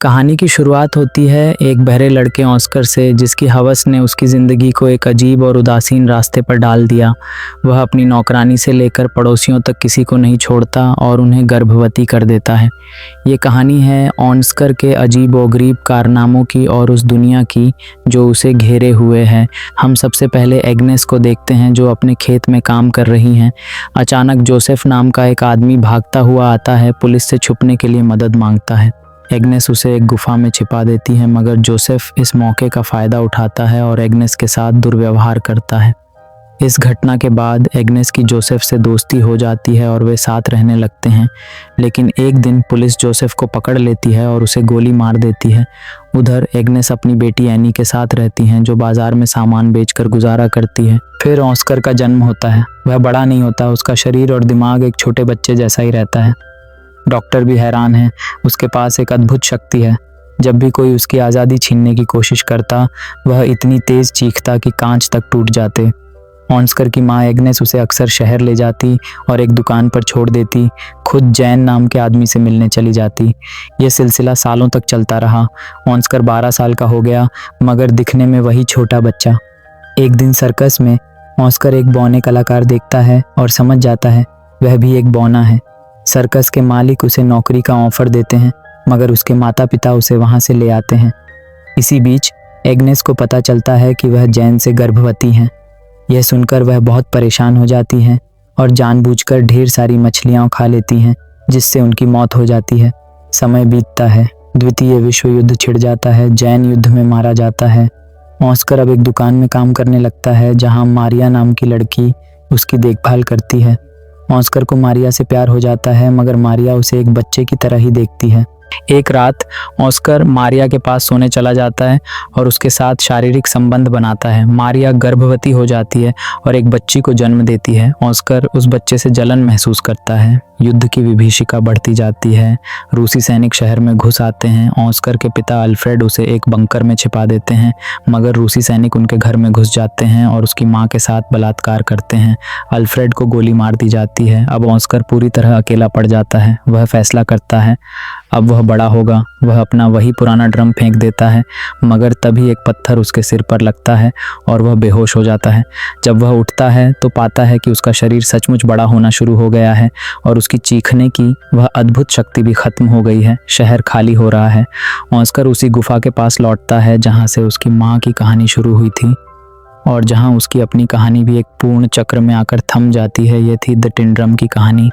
कहानी की शुरुआत होती है एक बहरे लड़के ऑस्कर से, जिसकी हवस ने उसकी ज़िंदगी को एक अजीब और उदासीन रास्ते पर डाल दिया। वह अपनी नौकरानी से लेकर पड़ोसियों तक किसी को नहीं छोड़ता और उन्हें गर्भवती कर देता है। ये कहानी है ऑस्कर के अजीब व गरीब कारनामों की और उस दुनिया की जो उसे घेरे हुए है। हम सबसे पहले एग्नेस को देखते हैं, जो अपने खेत में काम कर रही हैं। अचानक जोसेफ नाम का एक आदमी भागता हुआ आता है, पुलिस से छुपने के लिए मदद मांगता है। एग्नेस उसे एक गुफा में छिपा देती है, मगर जोसेफ इस मौके का फ़ायदा उठाता है और एग्नेस के साथ दुर्व्यवहार करता है। इस घटना के बाद एग्नेस की जोसेफ से दोस्ती हो जाती है और वे साथ रहने लगते हैं। लेकिन एक दिन पुलिस जोसेफ को पकड़ लेती है और उसे गोली मार देती है। उधर एग्नेस अपनी बेटी एनी के साथ रहती हैं, जो बाजार में सामान बेचकर गुजारा करती है। फिर ऑस्कर का जन्म होता है। वह बड़ा नहीं होता, उसका शरीर और दिमाग एक छोटे बच्चे जैसा ही रहता है। डॉक्टर भी हैरान है। उसके पास एक अद्भुत शक्ति है। जब भी कोई उसकी आज़ादी छीनने की कोशिश करता, वह इतनी तेज़ चीखता कि कांच तक टूट जाते। ऑस्कर की माँ एग्नेस उसे अक्सर शहर ले जाती और एक दुकान पर छोड़ देती। खुद जैन नाम के आदमी से मिलने चली जाती। यह सिलसिला सालों तक चलता रहा। ऑस्कर 12 साल का हो गया, मगर दिखने में वही छोटा बच्चा। एक दिन सर्कस में ऑस्कर एक बौने कलाकार देखता है और समझ जाता है वह भी एक बौना है। सर्कस के मालिक उसे नौकरी का ऑफर देते हैं, मगर उसके माता पिता उसे वहां से ले आते हैं। इसी बीच एग्नेस को पता चलता है कि वह जैन से गर्भवती हैं। यह सुनकर वह बहुत परेशान हो जाती हैं और जानबूझकर ढेर सारी मछलियां खा लेती हैं, जिससे उनकी मौत हो जाती है। समय बीतता है। द्वितीय विश्व युद्ध छिड़ जाता है। जैन युद्ध में मारा जाता है। ऑस्कर अब एक दुकान में काम करने लगता है, जहां मारिया नाम की लड़की उसकी देखभाल करती है। ऑस्कर को मारिया से प्यार हो जाता है, मगर मारिया उसे एक बच्चे की तरह ही देखती है। एक रात ऑस्कर मारिया के पास सोने चला जाता है और उसके साथ शारीरिक संबंध बनाता है। मारिया गर्भवती हो जाती है और एक बच्ची को जन्म देती है। ऑस्कर उस बच्चे से जलन महसूस करता है। युद्ध की विभीषिका बढ़ती जाती है। रूसी सैनिक शहर में घुस आते हैं। ऑस्कर के पिता अल्फ्रेड उसे एक बंकर में छिपा देते हैं, मगर रूसी सैनिक उनके घर में घुस जाते हैं और उसकी मां के साथ बलात्कार करते हैं। अल्फ्रेड को गोली मार दी जाती है। अब ऑस्कर पूरी तरह अकेला पड़ जाता है। वह फैसला करता है अब वह बड़ा होगा। वह अपना वही पुराना ड्रम फेंक देता है, मगर तभी एक पत्थर उसके सिर पर लगता है और वह बेहोश हो जाता है। जब वह उठता है तो पाता है कि उसका शरीर सचमुच बड़ा होना शुरू हो गया है और उसकी चीखने की वह अद्भुत शक्ति भी खत्म हो गई है। शहर खाली हो रहा है। ऑस्कर उसी गुफा के पास लौटता है जहाँ से उसकी माँ की कहानी शुरू हुई थी और जहाँ उसकी अपनी कहानी भी एक पूर्ण चक्र में आकर थम जाती है। यह थी द टिन ड्रम की कहानी।